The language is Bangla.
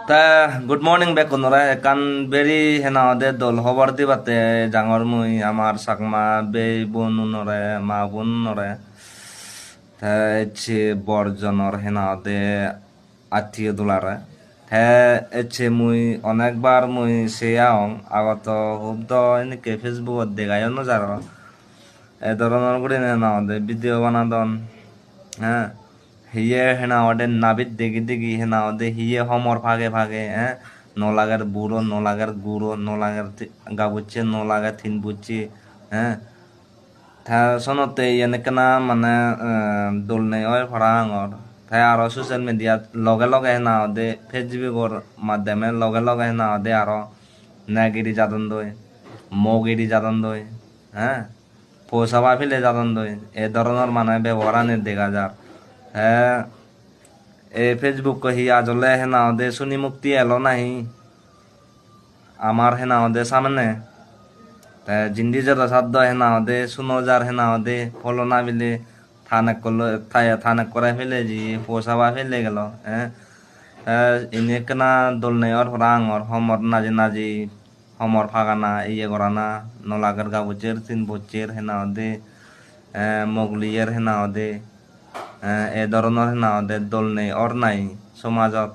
তা গুড মর্নিং বেকুনরা কান বেরি হেনা দে দল হবার দিবাতে জাঙর মুই আমার সাকমা বে বোন নরে মা বোন নরে তা এছে বরজনর হেনা দে আত্মীয় দুলারে এছে মুই অনেকবার মুই সেয়াও আগত হুব্দ এনেকে ফেসবুকত দেখায় নজার এ ধরনের করে হেনা দে ভিডিও বানাদন হ্যাঁ হিয়ে হেনা ওডে নাবিদ দেখি দেখি হেনা ওদে হিয়ে হমর ভাগে ভাগে নলাগের বুড়ো নলাগের গুড়ো নলাগের গাবুচ্ছে নলাগের থিন বুচ্ছি হ্যাঁ থা সনতে এনেকেনা মানে দোল নেই ওই ভরা আঙর তাই আরো সোশ্যাল মিডিয়াত লগে লগে হেনা ওদে ফেসবুকর মাধ্যমে লগে লগে হেনা ওদে আরো নাগিরি যাদন দই মগিরি যাদন দই হ্যাঁ পৌঁছাবা ফেলে যাদন দই এ ধরনের মানে ব্যবহারানের দেখা যার হ্যাঁ এ ফেসবুক কহি আজলে হেনা ওদে শুনি মুক্তি এলো নাহি আমার হেনা ওদে সামনে জিন্দি যারা সাধ্য হেনা ওদে শুনো যার হেনা ওদে ফলো না বিলে থানাক করলো থানাক করে ফেলে জি পৌঁছাবা ফেলে গেল হ্যাঁ ইনে কেনা দল নেই ওর রাং ওর হমর নাজি নাজি হমর ফাগানা ইয়ে করানা নলাগের গাবুচের তিন বচ্চের হেনা ওদে মগলিয়ের হেনা ওদে এ ধরনের হেনা ওদের দল নেই ওর নাই সমাজত